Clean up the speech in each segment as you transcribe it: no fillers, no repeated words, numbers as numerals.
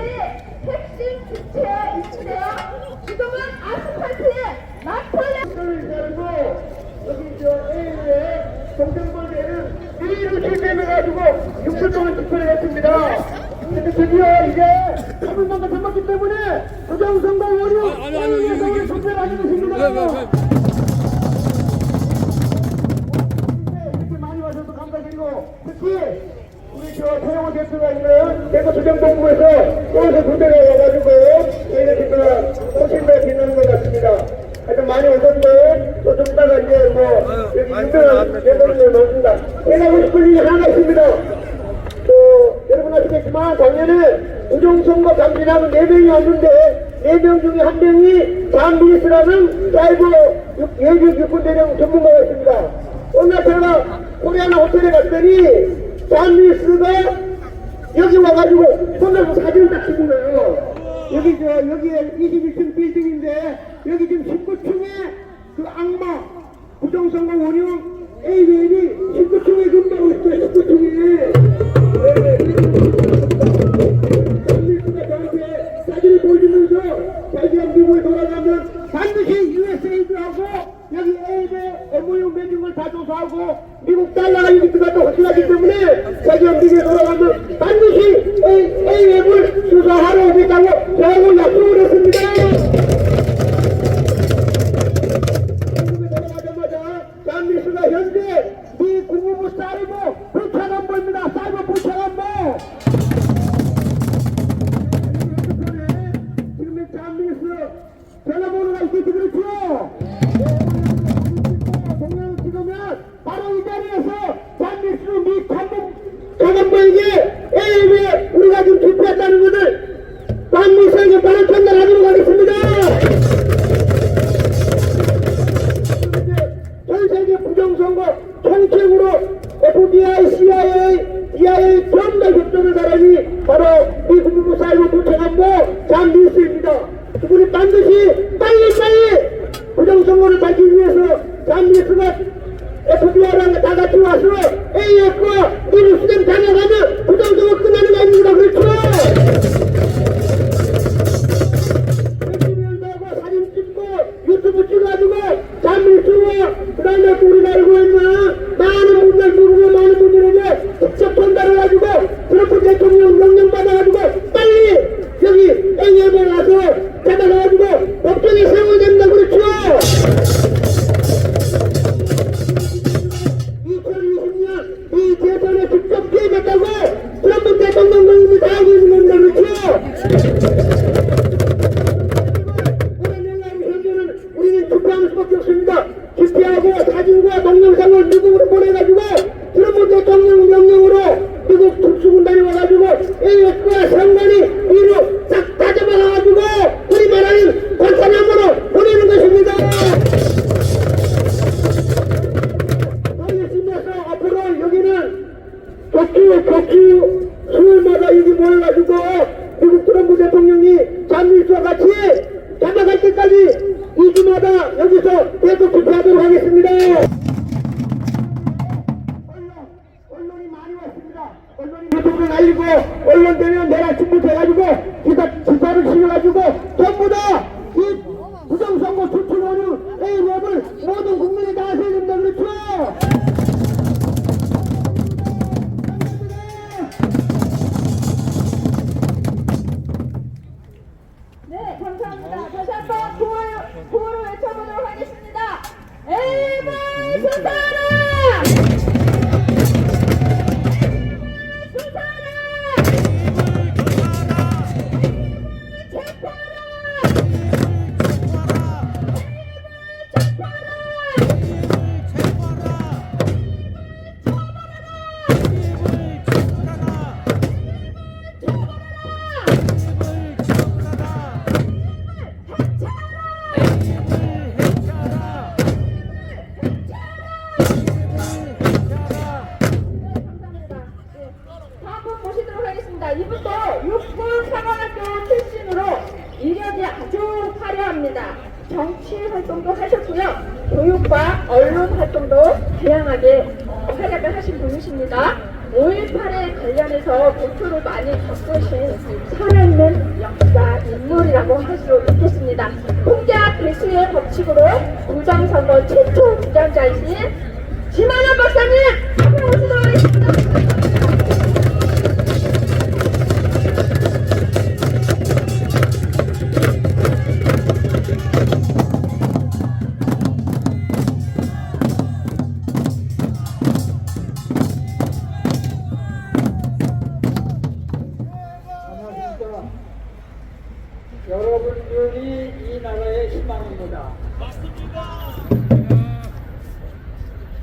시대의 핵심 주체인데요. 지금은 아스팔트에 나폴레옹을 자르고 여기 저 A의 동정골대는 A로 실패해가지고 6주 동안 집회를 했습니다. 근데 드디어 이제 3일만가 남았기 때문에 부정선거 원유 A에서 집회를 하게 됐습니다. 이렇게 많이 와셔서 감사드리고 특히 우리 저 최영호 대표가 있는 대구 조정본부에서 또서 군대가 와가지고 저희들 집회가 훨씬 더 빛나는 것 같습니다. 하여튼 많이 오셨는데 또 좀 이따가 이제 뭐 여기 유명한 대통령을 넣습니다. 제가 하고 싶은 일이 하나 있습니다. 여러분 아시겠지만 작년에 부정선거 감시라는 4명이 왔는데 4명 중에 1명이 장미스라는 사이버 예비 육군대령 전문가가 있습니다. 오늘 제가 코리아나 호텔에 갔더니 장미스가 여기 와가지고 손에서 사진을 딱 찍은 거예요. 여기에 21층 빌딩인데 여기 지금 19층에 그 악마 부정선거 원흉 ABL이 19층에 근무하고 있어요. 19층에 장미스가 저한테 사진을 보여주면서 자기가 미국에 돌아가면 반드시 USAID 하고 여기 ABL MOU 맺은 걸 다 조사하고 미국 달러가 여기 들어가도 확실하기 때문에 자기가 미국에 돌아가면 반드시 AF을 수사하러 오겠다고 저하고 약속을 했습니다. 미국에 돌아가자마자 장미수가 현재 미 국무부 사이버 부차관보입니다. 사이버 부차관보. 지금 장미수 전화번호가 있겠지 그렇죠? 동영을 찍으면 바로 이 자리에서 장미수 미 관보에게 AF에 우리가 지금 투표했다는 것을 장미수에게 바로 전달하도록 하겠습니다. 전 세계 부정선거 총책으로 FBI, CIA 전부 다 협조를 사람이 바로 미 국무부 사이버 부차관보 장미수입니다. 그분이 반드시 빨리 부정선거를 밝히기 위해서 장미수가 FBI랑 다 같이 와서 AF와 미국 수장 다녀가면 부정선거 끝나는 거 아닙니까? 그렇죠? 열심히 하고 사진 찍고 유튜브 찍어가지고 장미수와 그 다음에 우리가 알고 있는 많은 분들 미국의 많은 분들에게 직접 전달해가지고 트럼프 대통령 명령 받아가지고 빨리 여기 AF에 와서 잡아가지고 법정에 세워야 된다. 그렇죠? 2020년 이 대선에 직접 피해갔다고 트럼프 대통령 명령이 다 알고 있는 겁니다. 그렇죠? 현재는 우리는 투표하는 수밖에 없습니다. 투표하고 사진과 동영상을 미국으로 보내가지고 트럼프 대통령 명령으로 미국 특수군단이 와가지고 AF과 상관이 위로 싹 다 잡아가가지고 우리 말하는 관사남으로 보내는 것입니다. 알겠습니다. 앞으로 여기는 격주 수요일마다 여기 모여가지고 미국 트럼프 대통령이 장미수와 같이 잡아갈 때까지 2주마다 여기서 계속 투표하도록 하겠습니다. 언론이 많이 왔습니다. 언론이 유튜브를 날리고 언론 되면 내가 준비해가지고 기사를 실어가지고 전부 다 이 부정선거 추진원을 AF을 모든 국민이 다 하셔야 된다. 그렇죠? 네, 감사합니다. 다시 한번 구호를 외쳐보도록 하겠습니다. AF을 수사하라! 이분도 육군 사관학교 출신으로 이력이 아주 화려합니다. 정치 활동도 하셨고요. 교육과 언론 활동도 다양하게 활약을 하신 분이십니다. 5.18에 관련해서 고초를 많이 겪으신 살아있는 역사 인물이라고 할 수 있겠습니다. 공작 배수의 법칙으로 부정선거 최초 주장자이신 심한원 박사님 앞에 오시도록 하겠습니다. 여러분들이 이 나라의 희망입니다.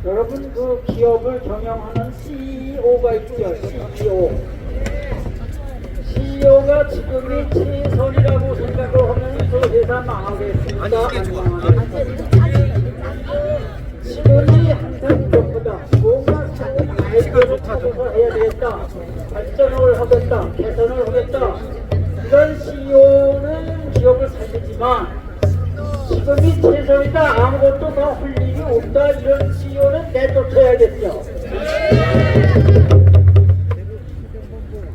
여러분 그 기업을 경영하는 CEO가 있죠. CEO가 지금이 최선이라고 생각을 하면 그 회사 망하겠습니다. 안 망하겠습니다. 지금이 한참 부족하다. 뭔가 새로운 아이디어를 찾아서 해야 되겠다. 발전을 하겠다. 개선을 하겠다. 이런 CEO는 기업을 살리지만 지금이 최선이다. 아무것도 더 할 일이 없다. 이런 CEO는 내쫓아야겠죠.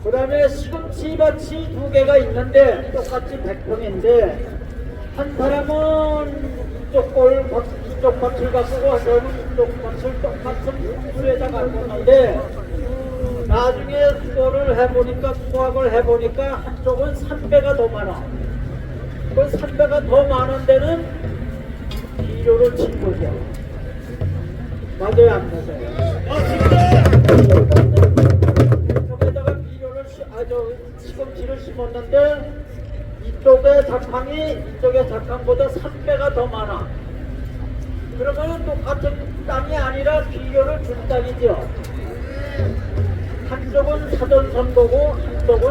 그 다음에 시금치밭이 2개가 있는데 똑같이 100평인데 한 사람은 이쪽 밭을 가꾸고 한 사람은 이쪽 밭을 똑같은 물에다 가꾸는데 나중에 수학을 해보니까 한쪽은 3배가 더 많아. 그 3배가 더 많은 데는 비료를 친 거죠. 맞아요, 안 맞아요? 이쪽에다가 비료를 시금치를 심었는데 이쪽의 작황보다 3배가 더 많아. 그러면 똑같은 땅이 아니라 비료를 준 땅이죠. 한쪽은 사전 선거고 한쪽은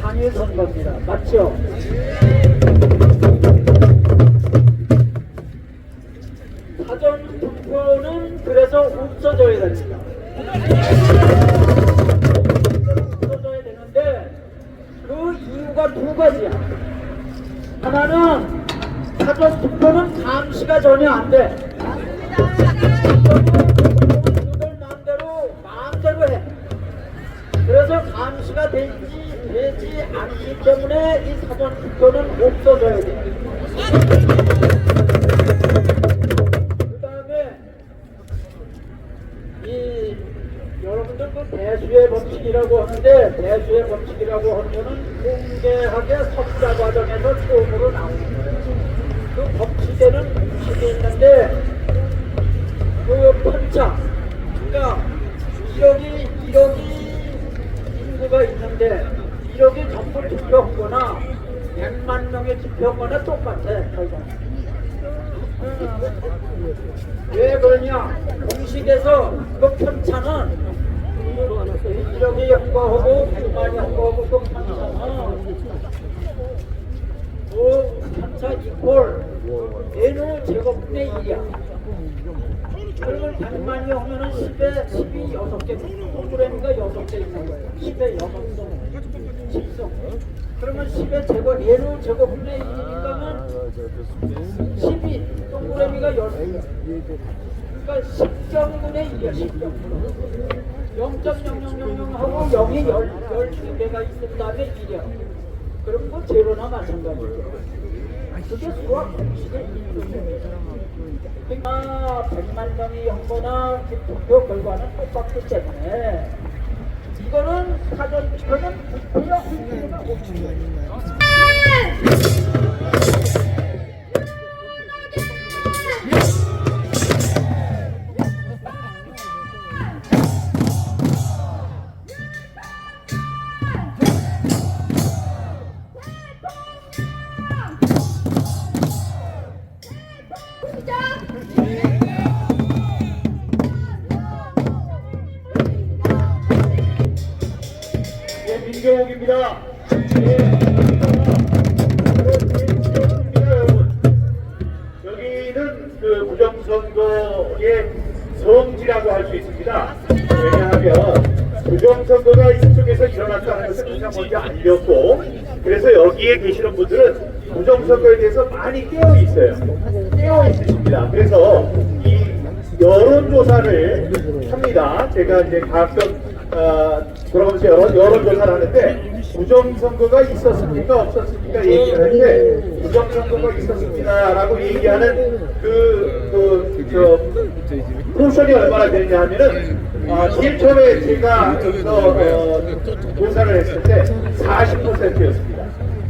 당일 선거입니다. 맞죠? 사전 투표는 그래서 없어져야 됩니다. 없어져야 되는데 그 이유가 2가지야. 하나는 사전 투표는 감시가 전혀 안 돼. 마음대로 해. 그래서 감시가 되지 않기 때문에 이 사전 투표는 없어져야 돼. 그 다음에 이 여러분들 그 대수의 법칙이라고 하는데 대수의 법칙이라고 하면은 공개하게 석사 과정에서 처음으로 나오는 거예요. 그 법칙에는 법칙이 있는데 그 편차, 그러니까 1억이 인구가 있는데 1억이 전부 투표하거나 100만 명이 투표하거나 똑같아. 왜 그러냐? 공식에서 그 편차는 1억이 형과하고 100만이 형과하고 그 편차는 그 편차 이퀄 N을 제곱분의 1이야. 그러면 100만이 오면은 10에 10이 6개, 동그라미가 6개 있는 거예요. 10에 6성, 10성. 그러면 10의 제곱, N을 제곱분의 1이니까는 10이, 동그라미가 10개. 그러니까 10정분의 1이야, 10정분. 0.0000하고 0이 12개가 있은 다음에 1이야. 그럼 그 제로나 마찬가지죠. 그게 수학 공식의 이유입니다. 그러니까 100만 명이 형거나 투표 결과는 똑같기 때문에 이거는 사전 투표는 투표가 없습니다. 민경욱입니다. 여기는 그 부정선거의 성지라고 할 수 있습니다. 왜냐하면 부정선거가 이쪽에서 일어났다는 것을 가장 먼저 알렸고, 그래서 여기에 계시는 분들은 부정선거에 대해서 많이 깨어 있어요. 깨어 있으십니다. 그래서 이 여론조사를 합니다. 제가 이제 가끔 돌아가면서 여론조사를 하는데 부정선거가 있었습니까 없었습니까 얘기를 할 때 부정선거가 있었습니다라고 얘기하는 포션이 얼마나 되느냐 하면은 제일 처음에 제가 조사를 했을 때 40%였습니다.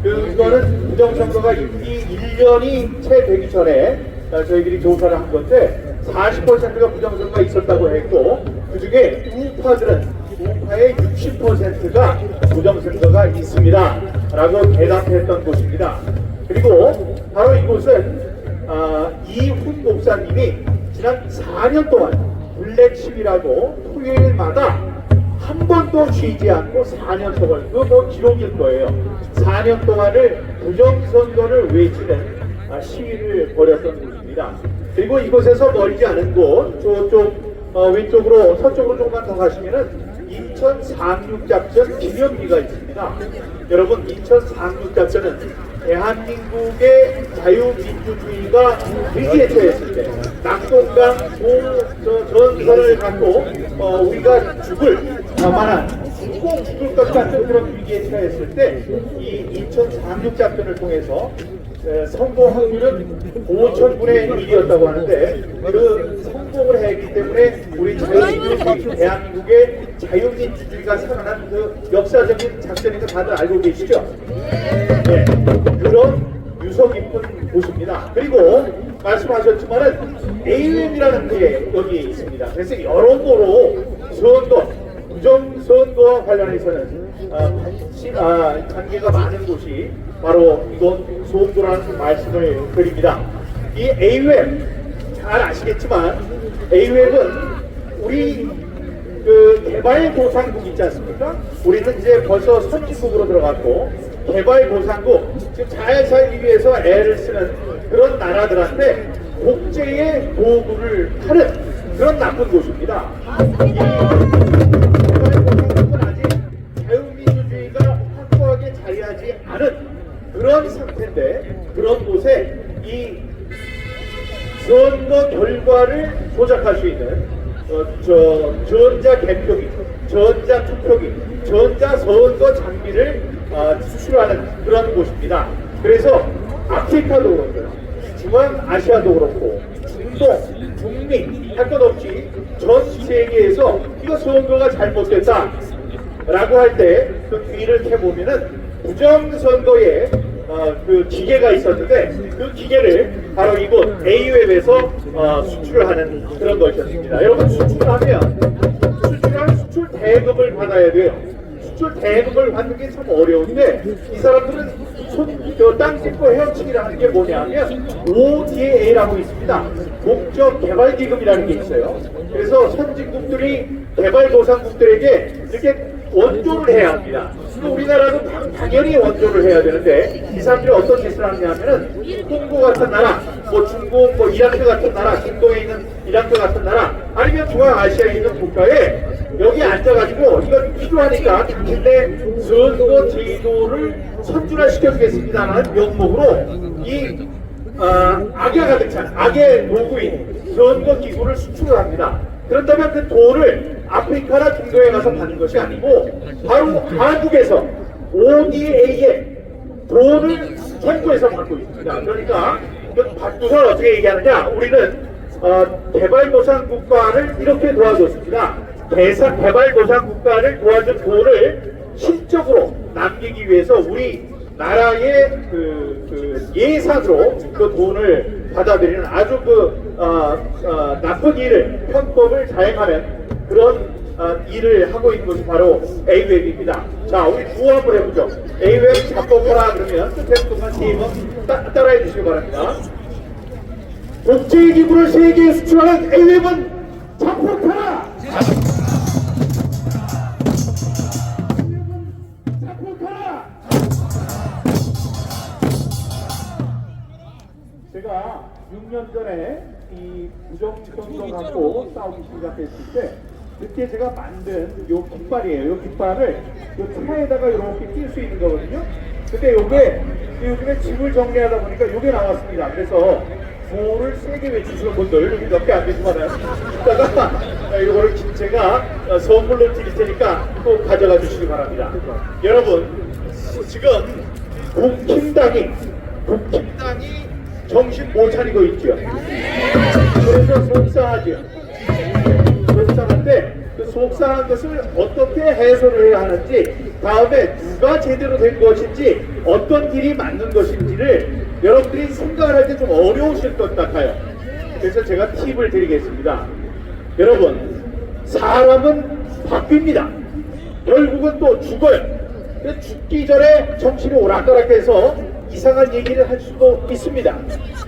그거는 부정선거가 있기 1년이 채 되기 전에 저희들이 조사를 한 건데 40%가 부정선거가 있었다고 했고 그 중에 우파의 60%가 부정선거가 있습니다 라고 대답했던 곳입니다. 그리고 바로 이곳은 이훈 목사님이 지난 4년 동안 블랙십이라고 토요일마다 한 번도 쉬지 않고 4년 동안 그거 기록일 거예요. 4년 동안을 부정선거를 외치는 시위를 벌였던 곳입니다. 그리고 이곳에서 멀지 않은 곳 저쪽 왼쪽으로 서쪽으로 조금만 더 가시면은 인천 상륙작전 기념비가 있습니다. 여러분 인천 상륙작전은 대한민국의 자유민주주의가 위기에 처했을 때 낙동강 전선을 갖고 우리가 죽을 만한 꼭 죽을 것 같은 그런 위기에 처했을 때 이 인천 상륙작전을 통해서 성공 확률은 5,000분의 1이었다고 하는데 그 성공을 했기 때문에 우리 자유민주주의 대한민국의 자유민주주의가 살아난 그 역사적인 작전인 거 다들 알고 계시죠? 네, 그런 유서 깊은 곳입니다. 그리고 말씀하셨지만은 AUM이라는 게 여기 있습니다. 그래서 여러모로 선거, 부정선거와 관련해서는 관계가 많은 곳이 바로 이곳 소음도라는 말씀을 드립니다. 이 AUM 잘 아시겠지만 AUM은 우리 그 개발도상국 있지 않습니까? 우리는 이제 벌써 선진국으로 들어갔고 개발도상국 지금 잘 살기 위해서 애를 쓰는 그런 나라들한테 국제의 도구를 파는 그런 나쁜 곳입니다. 개발도상국은 아직 자유민주주의가 확고하게 자리하지 않은 그런 상태인데 그런 곳에 이 선거 결과를 조작할 수 있는 전자개표기, 전자투표기, 전자선거 장비를 수출하는 그런 곳입니다. 그래서 아프리카도 그렇고 중앙아시아도 그렇고 중동, 북미 할 것 없이 전 세계에서 이거 선거가 잘못됐다 라고 할 때 그 귀를 캐보면은 부정선거에 그 기계가 있었는데 그 기계를 바로 이곳 AUM에서 수출을 하는 그런 것이었습니다. 여러분 수출하면 수출 대금을 받아야 돼요. 수출 대금을 받는 게 참 어려운데 이 사람들은 땅 뜯고 헤엄치기라는 게 뭐냐면 ODA라고 있습니다. 목적 개발 기금이라는 게 있어요. 그래서 선진국들이 개발도상국들에게 이렇게 원조를 해야 합니다. 우리나라도 당연히 원조를 해야 되는데 이 사람들이 어떤 짓을 하느냐면은 홍고 같은 나라, 뭐 중국, 뭐 이라크 같은 나라, 중동에 있는 이라크 같은 나라, 아니면 중앙아시아에 있는 국가에 여기 앉아가지고 이건 필요하니까 당신네 선거 제도를 선준화시켜주겠습니다라는 명목으로 이 악에 가득 찬 악의 도구인 선거 기구를 수출을 합니다. 그렇다면 그 돈을 아프리카나 중동에 가서 받는 것이 아니고 바로 한국에서 ODA에 돈을 선거에서 받고 있습니다. 그러니까 박두선 어떻게 얘기하느냐? 우리는 개발도상 국가를 이렇게 도와줬습니다. 개발도상 국가를 도와준 돈을 실적으로 남기기 위해서 우리 나라의 그 예산으로 그 돈을 받아들이는 아주 나쁜 일을 편법을 자행하는 그런 일을 하고 있는 것이 바로 AUM입니다. 자, 우리 구호 한번 해보죠. AUM 작곡하라 그러면 끝에 동안 팀은 따라해 주시기 바랍니다. 국제기구를 세계에 수출하는 AUM은 작곡하라! 제가 6년 전에 이 부정선거 갖고 싸우기 시작했을 때 그때 제가 만든 요 깃발이에요. 요 깃발을 요 차에다가 이렇게 낄 수 있는 거거든요. 근데 요게 요즘에 집을 정리하다 보니까 요게 나왔습니다. 그래서 구호를 세게 외치시는 분들 몇 개 안 계시면 이따가 이거를 제가 선물로 드릴 테니까 꼭 가져가 주시기 바랍니다. 여러분, 지금 국힘당이 정신 못 차리고 있죠. 그래서 속상하죠. 속상한데 그 속상한 것을 어떻게 해소를 해야 하는지, 다음에 누가 제대로 된 것인지, 어떤 길이 맞는 것인지를 여러분들이 생각을 할 때 좀 어려우실 것 같아요. 그래서 제가 팁을 드리겠습니다. 여러분, 사람은 바뀝니다. 결국은 또 죽어요. 그래서 죽기 전에 정신이 오락가락해서 이상한 얘기를 할 수도 있습니다.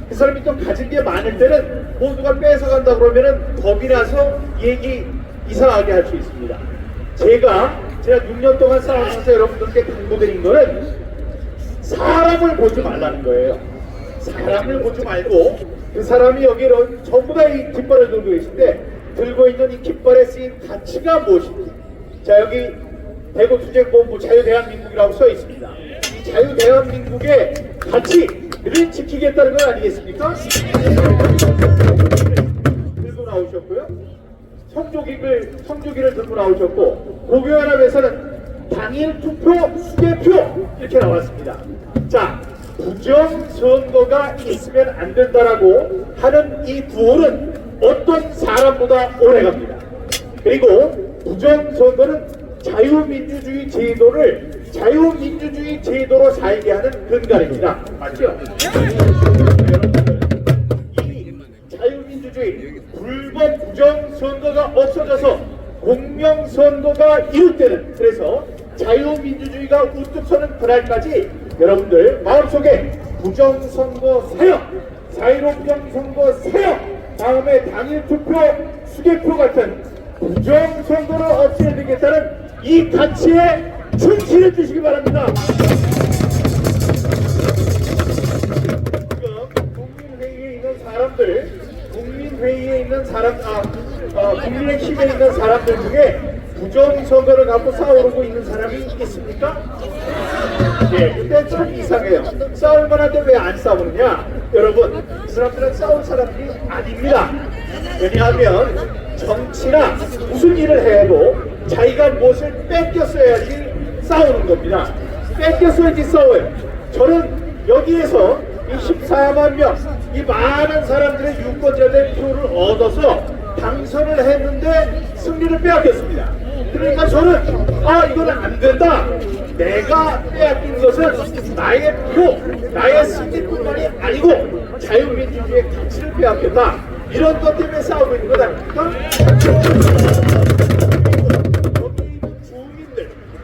그 사람이 또 가진 게 많을 때는 뭐 누가 뺏어간다 그러면은 겁이 나서 얘기 이상하게 할 수 있습니다. 제가 6년 동안 싸우면서 여러분들께 당부드린 거는 사람을 보지 말라는 거예요. 사람을 보지 말고 그 사람이 여기로 전부 다 이 깃발을 들고 계신데 들고 있는 이 깃발에 쓰인 가치가 무엇인지. 자, 여기 대구투쟁본부 자유대한민국이라고 써 있습니다. 이 자유대한민국의 가치를 지키겠다는 건 아니겠습니까? 들고 나오셨고요. 성조기를 들고 나오셨고, 고교연합에서는 당일 투표, 수개표 이렇게 나왔습니다. 자, 부정선거가 있으면 안 된다라고 하는 이 구호는 어떤 사람보다 오래갑니다. 그리고 부정선거는 자유민주주의 제도로 살게 하는 근간입니다. 맞죠? 이 자유민주주의, 불법 부정선거가 없어져서 공명선거가 이룰 때는, 그래서 자유민주주의가 우뚝 서는 그날까지 여러분들 마음속에 부정선거 사형, 4.15 부정선거 사형, 다음에 당일투표, 수개표 같은 부정선거를 없애야 되겠다는 이 가치에 충실해 주시기 바랍니다. 지금 국민회의에 있는 사람들, 국민의힘에 있는 사람들 중에 부정선거를 갖고 싸우고 있는 사람이 있습니까? 예, 근데 참 이상해요. 싸울 만한데 왜 안 싸우느냐? 여러분, 이 사람들은 싸울 사람들이 아닙니다. 왜냐하면 정치나 무슨 일을 해도 자기가 무엇을 뺏겼어야지 싸우는 겁니다. 뺏겼어야지 싸워요. 저는 여기에서 이 14만 명, 이 많은 사람들의 유권자들의 표를 얻어서 당선을 했는데 승리를 빼앗겼습니다. 그러니까 저는 이거는 안 된다. 내가 빼앗긴 것은 나의 표, 나의 승리뿐만이 아니고 자유민주주의의 가치를 빼앗겼다. 이런 것 때문에 싸우고 있는 것 아닙니까?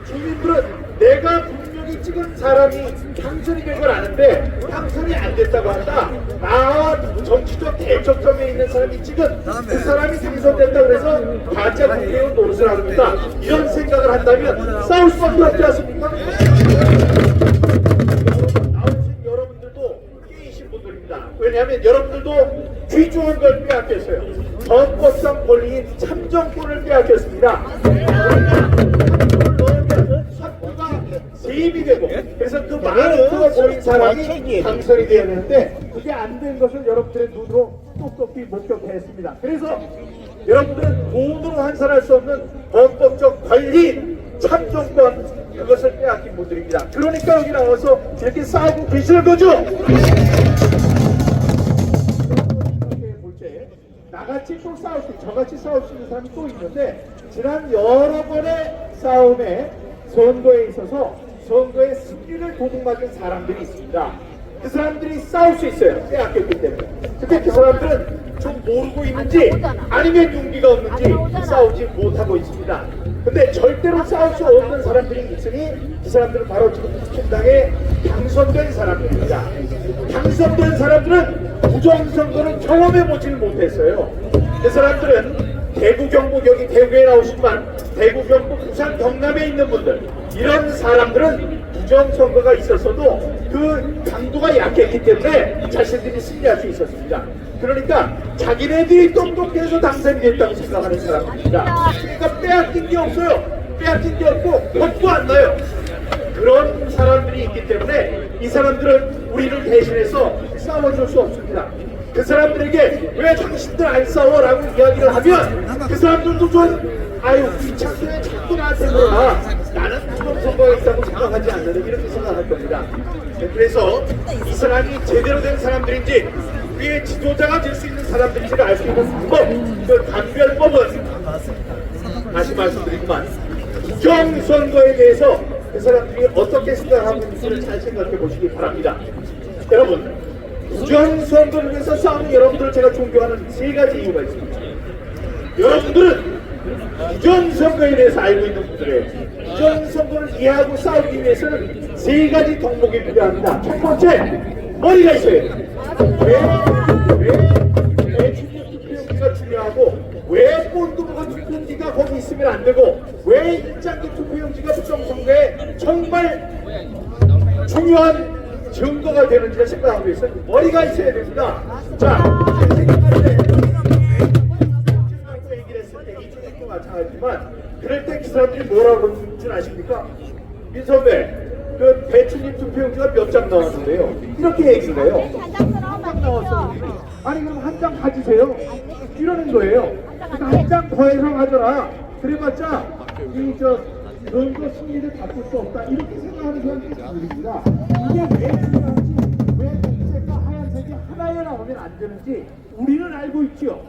주민들은 내가 분명히 찍은 사람이 당선이 된 걸 아는데 당선이 안 됐다고 한다. 나와 정치적 대척점에 있는 사람이 찍은 그 사람이 당선됐다고 그래서 가짜 국회의원 노릇을 합니다. 이런 생각을 한다면 싸울 수밖에 없지 않습니까? 나오신 여러분들도 깨이신 분들입니다. 왜냐하면 여러분들도 귀중한 걸 빼앗겼어요. 헌법상 권리인 참정권을 빼앗겼습니다. 세입이 되고, 그래서 그 많은 모인 사람이 당선이 되었는데 그게 안 된 것을 여러분들의 눈으로 똑똑히 목격했습니다. 그래서 여러분들은 돈으로 환산할 수 없는 헌법적 권리, 참정권, 그것을 빼앗긴 분들입니다. 그러니까 여기 나와서 이렇게 싸우고 계시는 거죠. 나같이 또 싸울 수, 저같이 싸울 수 있는 사람이 또 있는데, 지난 여러 번의 싸움에 선거에 있어서 선거의 승리를 도둑맞은 사람들이 있습니다. 그 사람들이 싸울 수 있어요. 빼앗겼기 때문에. 근데 그 사람들은 좀 모르고 있는지 아니면 용기가 없는지 싸우지 못하고 있습니다. 근데 절대로 싸울 수 없는 사람들이 있으니 그 사람들은 바로 지금 국힘당에 당선된 사람들입니다. 당선된 사람들은 부정선거를 경험해보지를 못했어요. 그 사람들은 대구, 경북, 여기 대구에 나오시지만 대구, 경북, 부산, 경남에 있는 분들, 이런 사람들은 부정선거가 있었어도 그 강도가 약했기 때문에 자신들이 승리할 수 있었습니다. 그러니까 자기네들이 똑똑해서 당선이 됐다고 생각하는 사람들입니다. 그러니까 빼앗긴 게 없어요. 빼앗긴 게 없고 겁도 안 나요. 그런 사람들이 있기 때문에 이 사람들은 우리를 대신해서 싸워줄 수 없습니다. 그 사람들에게 왜 당신들 안 싸워? 라고 이야기를 하면 그 사람들도 좀 아유 귀찮게 왜 자꾸 나한테 물어봐. 나는 부정선거가 있다고 생각하지 않는데 이렇게 생각할 겁니다. 그래서 이 사람이 제대로 된 사람들인지 우리의 지도자가 될 수 있는 사람들인지를 알 수 있는 방법, 그 감별법은 다시 말씀드리지만 부정선거에 대해서 그 사람들이 어떻게 생각하고 있는지를 잘 생각해 보시기 바랍니다. 여러분, 부정선거를 위해서 싸우는 여러분들을 제가 존경하는 세 가지 이유가 있습니다. 여러분들은 부정선거에 대해서 알고 있는 분들이에요. 부정선거를 이해하고 싸우기 위해서는 세 가지 덕목이 필요합니다. 첫 번째, 머리가 있어야 돼요. 왜 투표용지가 중요하고 왜 본드모가 투표용지가 거기 있으면 안 되고 왜 입장기 투표용지가 부정선거에 정말 중요한 증거가 되는지를 생각하고 있어요. 머리가 있어야 됩니다. 자, 생각할 때 얘기를 했을 때 이준석도 마찬가지지만 그럴 때 그 사람들이 뭐라고 그러는 줄 아십니까? 민 선배, 그 배추님 투표용지가 몇 장 나왔는데요. 이렇게 얘기를 해요. 아니 그럼 한 장 가지세요. 이러는 거예요. 한 장 더해서 가져라. 그래봤자 이저 선거 승리를 바꿀 수 없다. 이렇게 생각하는 사람들이 있습니다. 이게 왜 중요한지, 왜 녹색과 하얀색이 하나에 나오면 안 되는지 우리는 알고 있죠.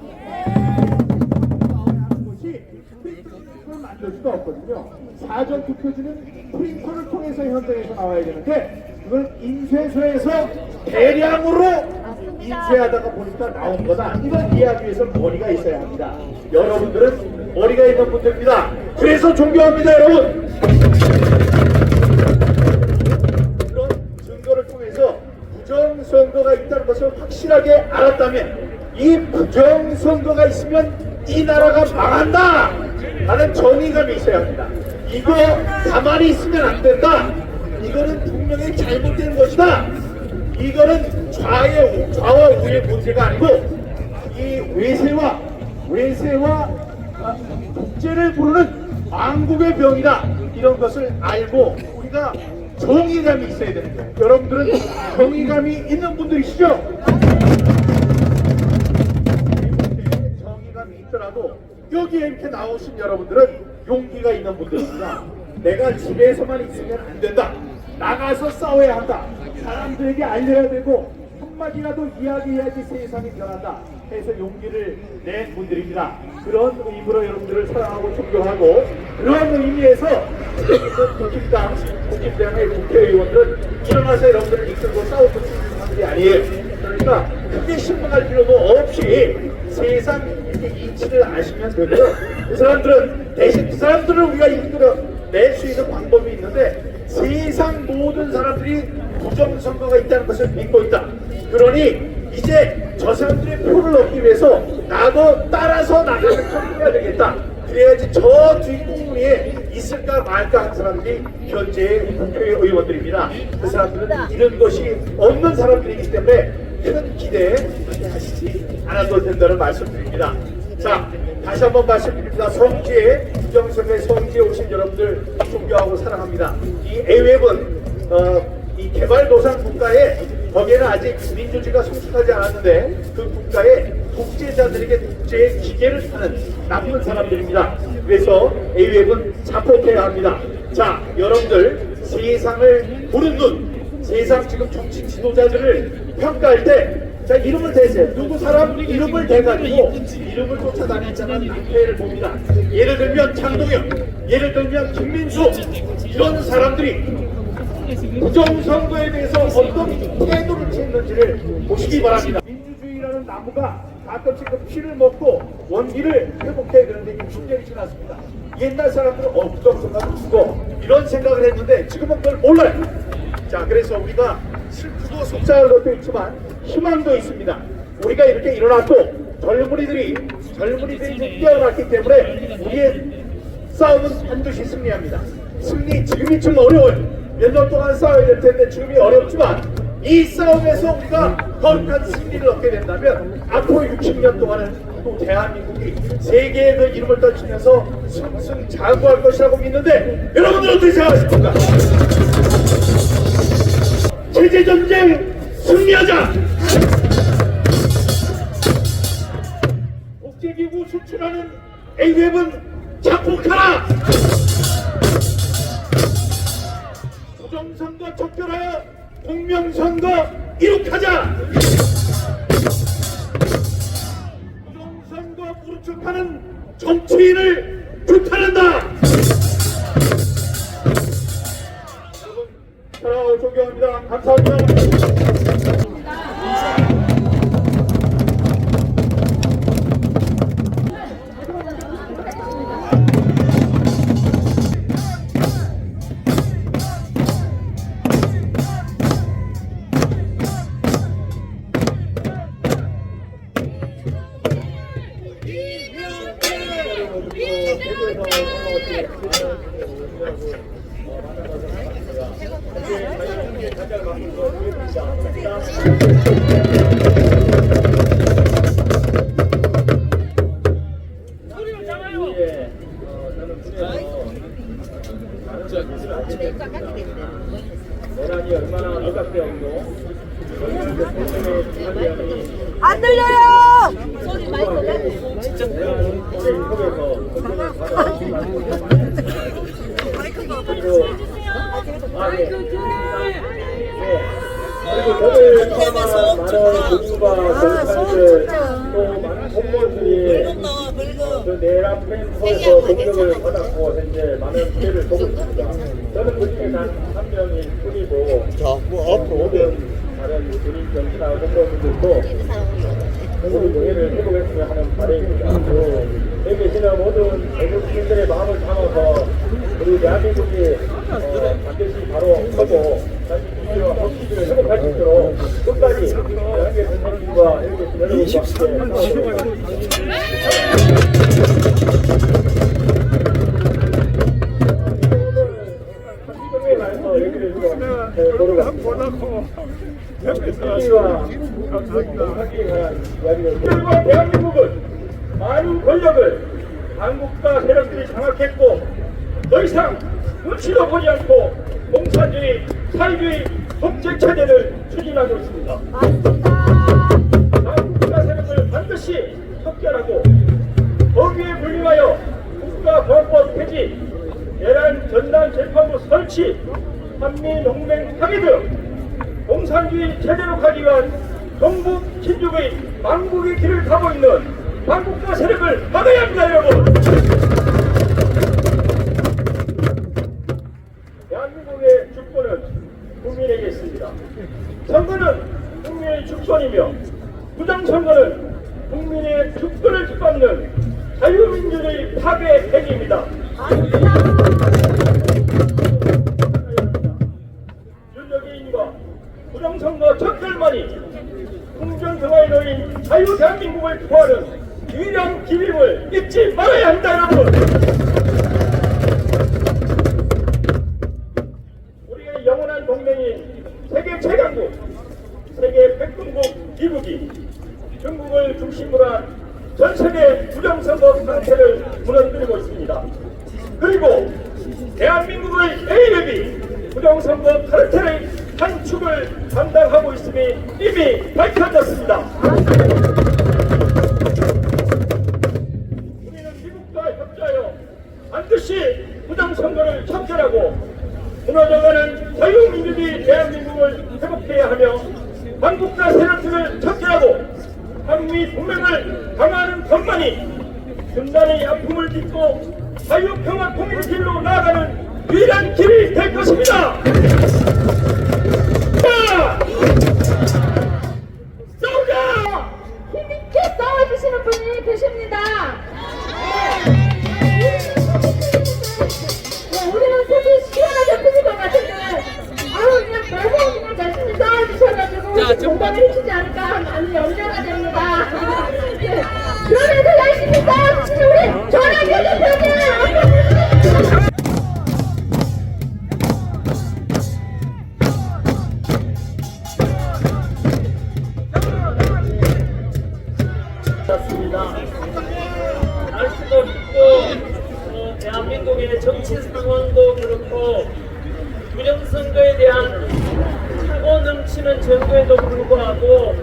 하는 것이 프린터를 만들 수가 없거든요. 사전 투표지는 프린터를 통해서 현장에서 나와야 되는데 그걸 인쇄소에서 대량으로 인쇄하다가 보니까 나온 거다. 이런 이야기에서 머리가 있어야 합니다. 여러분들은 머리가 있는 분들입니다. 그래서 존경합니다, 여러분. 이런 증거를 통해서 부정선거가 있다는 것을 확실하게 알았다면 이 부정선거가 있으면 이 나라가 망한다 라는 정의감이 있어야 합니다. 이거 가만히 있으면 안 된다. 이거는 분명히 잘못된 것이다. 이거는 좌와 우의 문제가 아니고 이 외세와 독재를 부르는 망국의 병이다. 이런 것을 알고 우리가 정의감이 있어야 되는 거예요. 여러분들은 정의감이 있는 분들이시죠? 정의감이 있더라도 여기에 이렇게 나오신 여러분들은 용기가 있는 분들입니다. 내가 집에서만 있으면 안 된다. 나가서 싸워야 한다. 사람들에게 알려야 되고 한마디라도 이야기해야지 세상이 변한다 해서 용기를 낸 분들입니다. 그런 의미로 여러분들을 사랑하고 존경하고 그런 의미에서 국힘당의 국회의원들은 일어나서 여러분들을 이끌고 싸우고 싶은 사람들이 아니에요. 그러니까 크게 신망할 필요도 없이 세상 이치를 아시면 되고요. 그 사람들은 대신 그 사람들을 우리가 이끌어낼 수 있는 방법이 있는데 세상 모든 사람들이 부정선거가 있다는 것을 믿고 있다. 그러니 이제 저 사람들의 표를 얻기 위해서 나도 따라서 나가는 척 해야 되겠다. 그래야지 저 뒷공무니에 있을까 말까 하는 사람들이 현재의 국회의원들입니다. 그 사람들은 이런 것이 없는 사람들이기 때문에 큰 기대 하시지 않아도 된다는 말씀드립니다. 자, 다시 한번 말씀드립니다. 성지에 부정선거에 성지에 오신 여러분들 존경하고 사랑합니다. 이 AWEB은 이 개발도상 국가에 거기에는 아직 민주주의가 성숙하지 않았는데 그 국가에 독재자들에게 독재의 기계를 타는 나쁜 사람들입니다. 그래서 AWEB은 자폭해야 합니다. 자, 여러분들 세상을 보는 눈, 세상 지금 정치 지도자들을 평가할 때 자, 이름을 대세요. 누구 사람 이름을 대가지고 이름을 쫓아다녔잖아요. 낭패를 봅니다. 예를 들면 장동영, 예를 들면 김민수 이런 사람들이 부정선거에 대해서 어떤 태도를 취했는지를 보시기 바랍니다. 민주주의라는 나무가 가끔씩 그 피를 먹고 원기를 회복해야 되는데 이게 10년이 지났습니다. 옛날 사람들은 부정선거는 죽어 이런 생각을 했는데 지금은 그걸 몰라요. 자, 그래서 우리가 슬프고 속상한 것도 있지만 희망도 있습니다. 우리가 이렇게 일어났고 젊은이들이 깨어났기 때문에 우리의 싸움은 반드시 승리합니다. 승리 지금이 좀 어려워요. 몇 년 동안 싸워야 될 텐데 지금이 어렵지만 이 싸움에서 우리가 거룩한 승리를 얻게 된다면 앞으로 60년 동안은 또 대한민국이 세계의 그 이름을 떨치면서 승승장구할 것이라고 믿는데 여러분들 어떻게 생각하십니까? 체제전쟁 승리하자! 수출하는 AF은 작곡하라! 부정선거 척결하여 공명선거 이룩하자! 부정선거 무르축하는 정치인을 규탄한다! 여러분, 사랑하고 존경합니다. 감사합니다. 내란이 얼마나 억압되었고 안 들려요! 소리 많이 들려요. 그리고 저를 포함한 많은 교주가 전사들 또 많은 공무원들이 그 내란 캠프에서 공격을 받았고 현재 많은 피해를 보고 있습니다. 저는 그중에 한 명일 뿐이고 모든 다른 군인 경찰 공무원들도 모두 명예를 회복했으면 하는 바람입니다. 여기 계시는 모든 외국 시민들의 마음을 담아서 우리 대한민국이 반드시 바로 서고 자기 민주와 헌신을 회복할 수 있도록 끝까지 대한민국의 선생님과 여기 계신 여러분과 함께 말해서 얘기를 보러 갑니다. 대한민국은 많은 권력을 한국과 세력들이 장악했고 더 이상 눈치도 보지 않고 공산주의, 사회주의, 독재 체제를 추진하고 있습니다. 한국과 세력을 반드시 척결하고 거기에 불림하여 국가보안법 폐지, 내란 전단 재판부 설치, 한미동맹 파기 등 공산주의 체제로 가기 위한 종북 친족의 망국의 길을 가고 있는 한국과 세력을 막아야 합니다, 여러분! 대한민국의 주권은 국민에게 있습니다. 선거는 국민의 주권이며 부정선거는 국민의 주권을 짓밟는 자유민주주의 파괴 행위입니다. 윤석열과 부정선거 척결만이 공정평화에 놓인 자유 대한민국을 구하는 유일한 길임을 잊지 말아야 합니다, 여러분! 우리의 영원한 동맹인 세계 최강국, 세계 백군국 미국이 중국을 중심으로 한 전 세계 부정선거 상태를 무너뜨리고 있습니다. 그리고 대한민국의 AF이 부정선거 카르텔의 한 축을 담당하고 있음이 이미 밝혀졌습니다. 우리는 미국과 협조하여 반드시 부정선거를 척결하고 무너져가는 자유민주주의 대한민국을 회복해야 하며 한국과 세력들을 척결하고 한미 동맹을 강화하는 것만이 분단의 아픔을 딛고 자유평화 통일의 길로 나아가는 유일한 길이 될 것입니다. 싸우자! 힘있게 싸워주시는 분이 계십니다. 우리는 속이 시원하게 풀릴 것 같은데, 아우, 그냥 너무 그냥 열심히 싸워주셔가지고, 공감을 해주지 않을까 많이 염려가 됩니다. 그러면서 열심히 싸워주시는 우리 전학교 대표님! 알 수도 없고 대한민국의 정치 상황도 그렇고 부정선거에 대한 차고 넘치는 정도에도 불구하고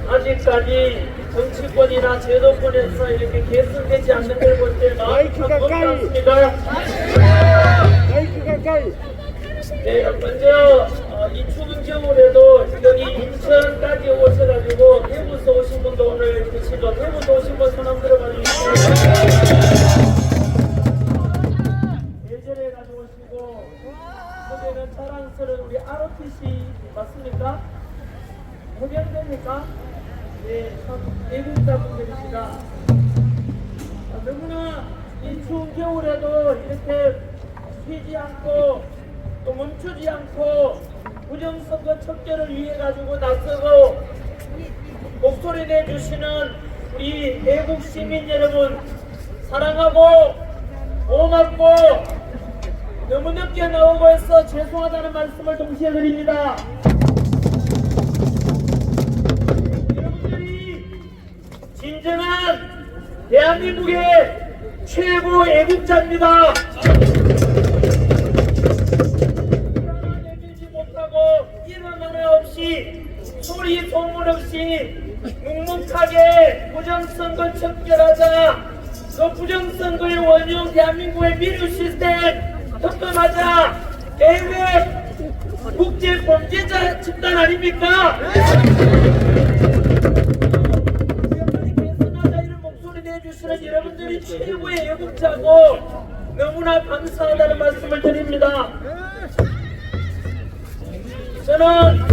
아직까지 정치권이나 제도권에서 이렇게 개선되지 않는 걸 볼 때 마음이 참 겁습니다. 마이크 가까이. 네, 먼저 이 추운 겨울에도 여기 인천까지 오셔가지고 대구에서 오신 분도 오늘 계시고 대구에서 오신 분 손 한번 들어봐주시고 예전에 가져오시고 그때는 자랑스러운 우리 ROTC 맞습니까? 해병대입니까? 네, 참 애국자분들이시다. 너무나 이 추운 겨울에도 이렇게 쉬지 않고 또 멈추지 않고 부정선거 척결을 위해 가지고 나서고 목소리 내주시는 우리 애국 시민 여러분 사랑하고 고맙고 너무 늦게 나오고 해서 죄송하다는 말씀을 동시에 드립니다. 여러분들이 진정한 대한민국의 최고 애국자입니다. 내밀지 못하고 이름 하나 없이 소리 소문 없이 묵묵하게 부정선거 척결하자. 그 부정선거의 원흉 대한민국의 미르 시스템 특검하자. AWF 국제 범죄자 집단 아닙니까? 내주시는 여러분들이 최고의 애국자고 너무나 감사하다는 말씀을 드립니다. 저는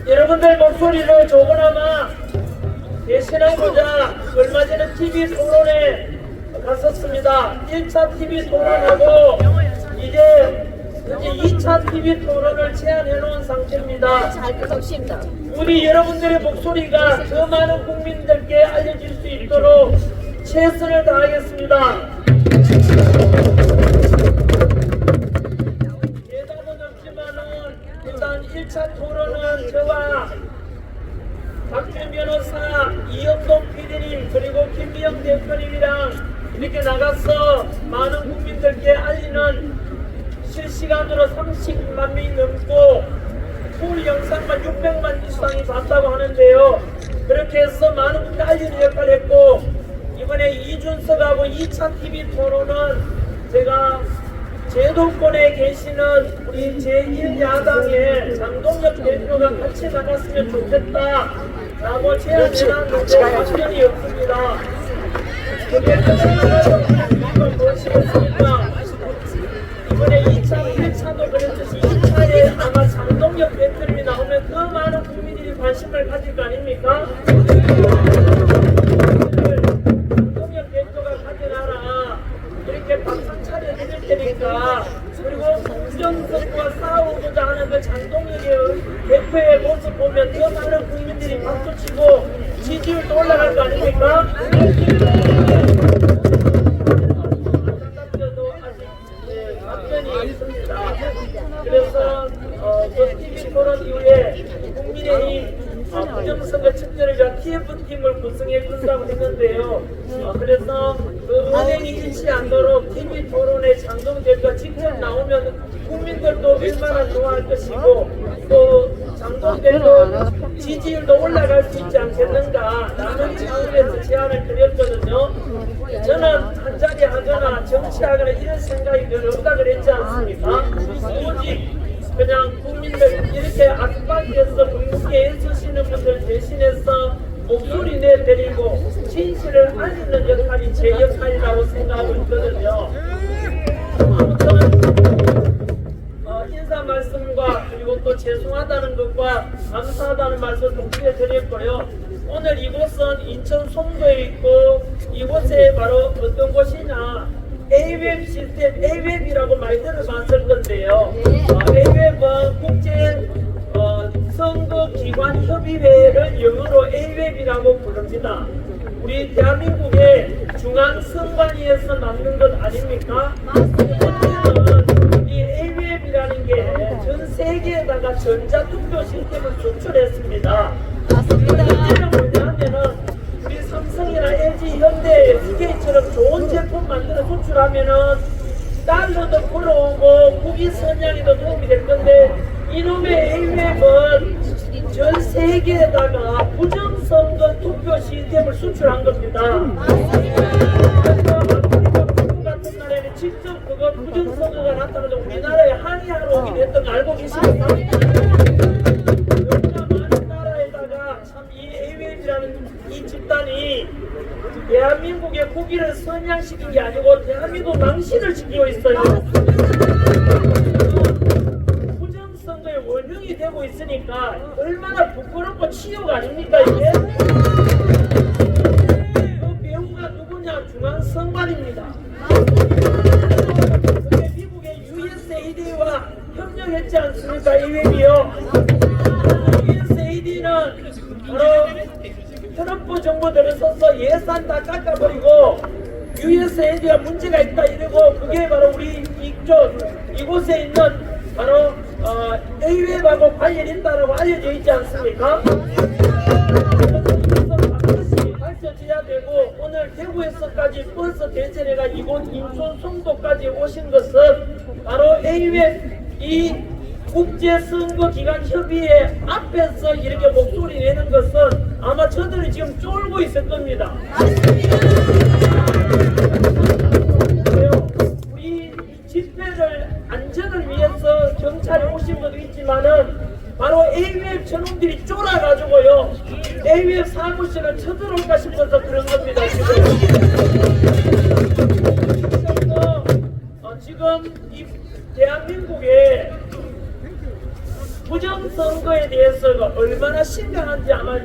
여러분들 목소리를 조금나마 대신하고자 얼마 전에 TV 토론에 갔었습니다. 1차 TV 토론하고 이제 2차 TV 토론을 제안해 놓은 상태입니다. 우리 여러분들의 목소리가 더 많은 국민들께 알려질 수 있도록 최선을 다하겠습니다. 대답은 없지만은 일단 1차 토론은 저와 박준 변호사, 이영동 PD님 그리고 김미영 대표님이랑 이렇게 나가서 많은 국민들께 알리는 실시간으로 30만 명이 넘고 풀 영상만 600만 이상이 봤다고 하는데요. 그렇게 해서 많은 분들 알리는 역할을 했고 이번에 이준석하고 2차 TV 토론은 제가 제도권에 계시는 우리 제1야당의 장동혁 대표가 같이 나갔으면 좋겠다 라고 제안해놨는데 답변이 없습니다. 그게 무엇이겠습니까? 이번에 2차, 1차도 그랬듯이 2차에 아마 장동혁 대표님이 나오면 더 많은 국민들이 관심을 가질 거 아닙니까? 장동혁 대표가 가져가라 이렇게 박수 차려드릴 테니까 그리고 부정선거와 싸우고자 하는 그 장동혁의 대표의 모습 보면 더 많은 국민들이 박수치고 지지율도 올라갈 거 아닙니까? 답변이 있습니다. 그래서 그 TV 토론 이후에 국민의힘 부정선거 척결을 위한 TF팀을 구성해 준다고 했는데요. 그래서 그 은행이 잃지 않도록 TV 토론에 장동 대표가 직접 나오면 국민들도 얼마나 좋아할 것이고 또 장동 대표 지지율도 올라갈 수 있지 않겠는가 라는 차원에서 제안을 드렸거든요. 저는 한 자리 하거나 정치하거나 이런 생각이 별 없다 그랬지 않습니까? 오직 그냥 국민들 이렇게 아스팔트에서 묵묵히 애쓰시는 분들 대신해서 목소리 내드리고 진실을 알리는 역할이 제 역할이라고 생각하고 있거든요. 아무튼 인사 말씀과 그리고 또 죄송하다는 것과 감사하다는 말씀 동시에 드렸고요. 오늘 이곳은 인천 송도에 있고 이곳에 바로 어떤 곳이냐 AWF 시스템, AWF이라고 많이 들어봤을 건데요. AWF은 국제 선거기관협의회를 영어로 AWF이라고 부릅니다. 우리 대한민국의 중앙선관위에서 만든 것 아닙니까? 이 AWF이라는 게 전 세계에다가 전자투표 시스템을 수출했습니다. 문제는 뭐냐면은 우리 삼성이나 LG, 현대, SK처럼 좋은 제품 만들어 수출하면은 달러도 벌어오고 국위 선양에도 도움이 될 건데 이놈의 AWF은 전 세계 세계에다가 부정선거 투표 시스템을 수출한 겁니다. 그래서 아프리카 공부 같은 나라에는 직접 그거 부정선거가 나타나서 우리나라에 항의하러 오긴 했던 거 알고 계십니까? 너무나 많은 나라에다가 참 이 AWM이라는 이 집단이 대한민국의 국위를 선양시킨 게 아니고 대한민국 망신을 시키고 있어요. 부정선거의 원흉이 되고 있으니까 얼마나 부끄럽고 치욕 아닙니까 이게? 그 배우가 누구냐? 중앙선관입니다. 그게 미국의 USAID와 협력했지 않습니까? AWM이요. USAID는 바로 트럼프 정부 들어서서 예산 다 깎아버리고 USAID가 문제가 있다 이러고 그게 바로 우리 이곳에 있는 바로 AWM하고 관련이 있다고 알려져 있지 않습니까? 그래서 반드시 밝혀져야 되고 오늘 대구에서까지 버스 대전에가 이곳 인천 송도까지 오신 것은 바로 AWM 이 국제선거기관협의회 앞에서 이렇게 목소리 내는 것은 아마 저들이 지금 쫄고 있을 겁니다. 우리 집회를 안전을 위해서 경찰이 오신 것도 있지만은 바로 AWF 저놈들이 쫄아가지고요. AWF 사무실을 쳐들어올까 싶어서 그런 겁니다. 지금 이 대한민국에 부정선거에 대해서가 얼마나 심각한지 아마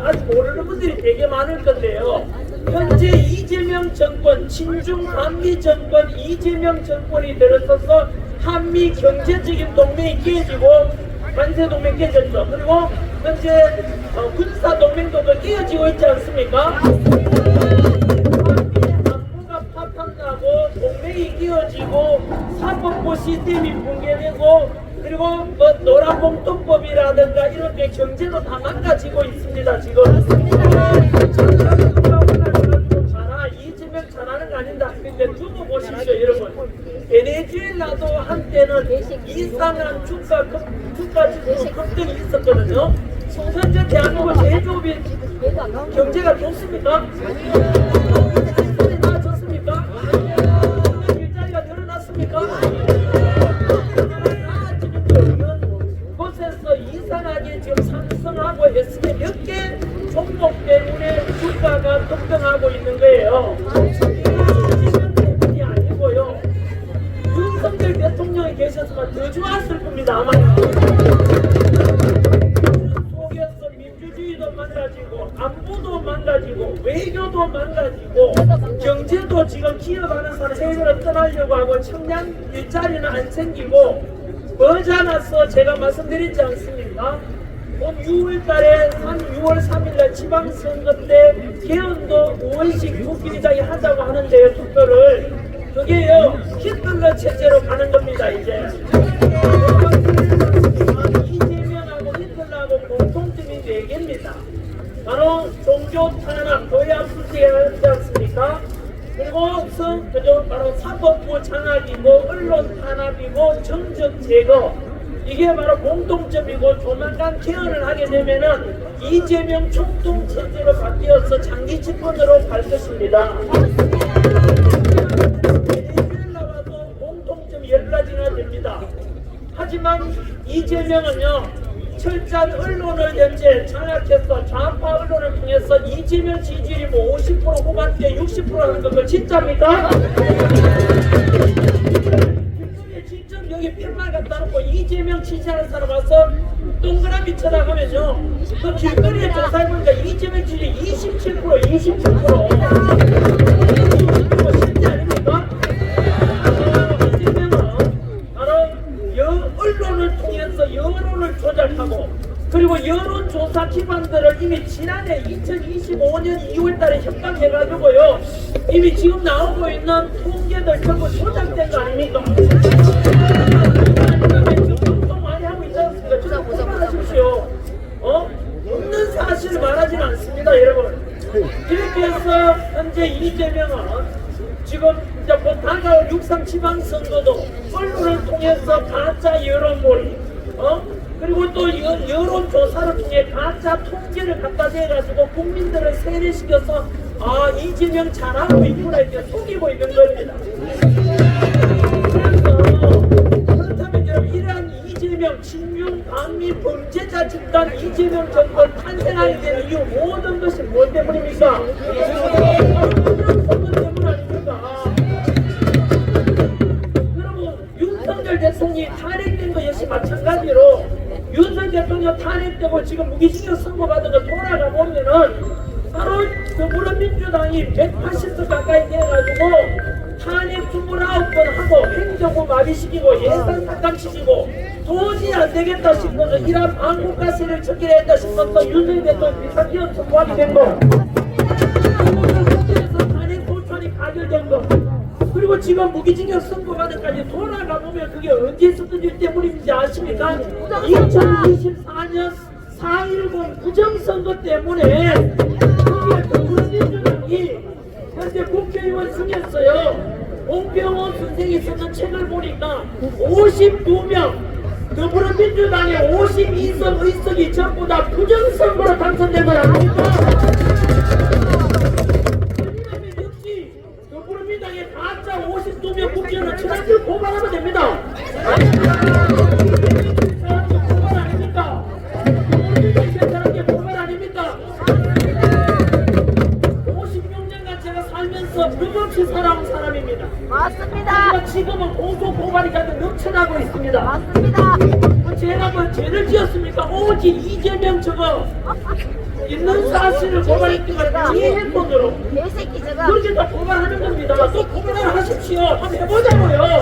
아직 모르는 분들이 되게 많을 건데요. 현재 이재명 정권, 친중 한미 정권 이재명 정권이 들어서서 한미 경제적인 동맹이 깨지고 관세 동맹 깨졌죠. 그리고 현재 군사 동맹도 깨어지고 있지 않습니까? 한미 안보가 파탄나고 동맹이 깨어지고 사법부 시스템이 붕괴되고 그리고 뭐 노란봉투법이라든가 이런 게 경제도 다 망가지고 있습니다. 지금 이재명 잘하는 거 아닌다. 근데 두고 보십시오, 여러분. 베네수엘라도 한때는 이상한 주가 급등이 있었거든요. 송선전 대한민국 제조업이 경제가 좋습니까? 좋습니까? 일자리가 늘어났습니까? 곳에서 이상하게 지금 상승하고 SK 몇 개 종목 때문에 주가가 급등하고 있는 거예요. 때문이 아니고요. 윤석열 대통령이 계셨으면 더 좋았을 겁니다. 아마 속에서 민주주의도 망가지고 안보도 망가지고 외교도 망가지고 경제도 지금 기업하는 사람 해외로 떠나려고 하고 청년 일자리는 안 생기고 머지않아서 제가 말씀드리지 않습니까? 온 6월달에 6월 3일날 지방선거 때 개헌도 5원씩 국회의장이 하자고 하는데요, 투표를. 그게요, 히틀러 체제로 가는 겁니다, 이제. 이재명하고 히틀러하고 공통점이 4개입니다. 바로 종교 탄압, 교회 압수수색하지 않습니까? 그리고 그죠? 바로 사법부 장악이고 언론 탄압이고 정적 제거 이게 바로 공통점이고 조만간 개헌을 하게 되면은 이재명 총통 체제로 바뀌어서 장기 집권으로 갈 것입니다. 베네수엘라와도 공통점이 10가지나 됩니다. 하지만 이재명은요 철저한 언론을 현재 장악해서 좌파 언론을 통해서 이재명 지지율이 뭐 50% 후반대 60% 하는 건 진짜입니까? 길거리에 직접 여기 팻말 갖다 놓고 이재명 지지하는 사람 와서 동그라미 쳐다보면요 그 길거리에 조사해보니까 이재명 지지율이 27% 이거 진짜 아닙니까? 이재명은 바로 언론을 통해서 여론을 조작하고 그리고 여론조사 기관들을 이미 지난해 2025년 2월달에 협박해가지고요 이미 지금 나오고 있는 통계들 전부 조작된 거 아닙니까? 지금 많이 하고 있지 않습니까? 좀 그만하십시오. 없는 사실을 말하지는 않습니다, 여러분. 이렇게 해서 현재 이재명은 지금 이제 곧 다가올 6.3 지방선거도 언론을 통해서 가짜 여론몰이 그리고 또 여론조사를 통해 가짜 통계를 갖다 대가지고 국민들을 세뇌시켜서 아 이재명 잘하고 있구나 이렇게 속이고 있는 겁니다. 그래서 그렇다면 여러분 이러한 이재명 친윤 반미 범죄자 집단 이재명 정권 탄생하게 되는 이유 모든 것이 뭐 때문입니까? 선거 때문 아닙니까? 여러분 윤석열 대통령이 탄핵된 것 역시 마찬가지로 윤석열 대통령 탄핵되고 지금 무기징역 선고받은 거 돌아가 보면은 바로 더불어민주당이 180석 가까이 돼가지고 탄핵 29번 하고 행정부 마비시키고 예산 삭감시키고 도저히 안 되겠다 싶어서 이러한 반국가세를 척결했다 싶어서 윤석열 대통령 비상기업 선고하게 된 거. 그래서 탄핵 소추안이 가결된 거. 그리고 지금 무기징역 선고받은까지 돌아가 보면 그게 언제 있었던 일 때문인지 아십니까? 2024년 4.10 부정선거 때문에 거기에 더불어민주당이 현재 국회의원 중에서요 홍병호 선생이 쓰는 책을 보니까 52명 더불어민주당의 52석 의석이 전부 다 부정선거로 당선된 걸 아닙니까? 아니면 역시 더불어민주당의 가짜 52명 국회의원을 천안길 고발하면 됩니다. 고발 아닙니까? 괜찮은 게 고발 아닙니까? 56년간 제가 살면서 끝없이 살아온 사람입니다. 맞습니다. 지금은 고소 고발이 가득 넘쳐나고 있습니다. 맞습니다. 제가 뭐 죄를 지었습니까? 오직 이재명 저거 있는 사실을 고발했던 이 핸폰으로 개새끼 저거. 그렇게 다 고발하는 겁니다. 또 고발을 하십시오. 한번 해보자고요.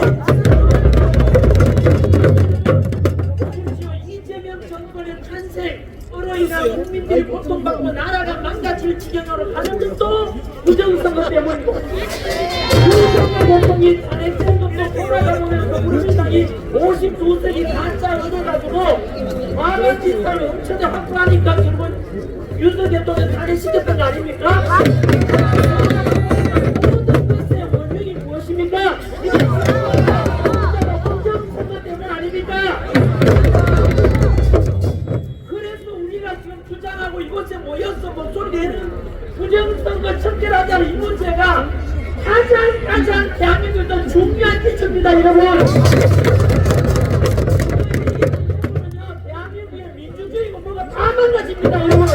보십시오. 이재명 정권의 탄생으로 인한 국민들이 고통받고 나라가 망가질 지경으로 가는 것도 부정선거 때문이고 윤석열 대통령이 탄핵된 것도 돌아가보면 더불어민주당이 52석이 가짜 얻어가지고 과반 지사를 엄청나게 확보하니까 결국은 윤석열 대통령 탄핵시켰던 거 아닙니까? 모든 것의 원흉이 무엇입니까? 부정선거 때문 아닙니까? 그래서 우리가 지금 주장하고 이곳에 모여서 목소리 내는 부정선거 척결하자는 이 문제가 가장 대한민국에서 중요한 이슈입니다, 여러분. 대한민국의 민주주의가 뭐가 다 망가집니다, 여러분.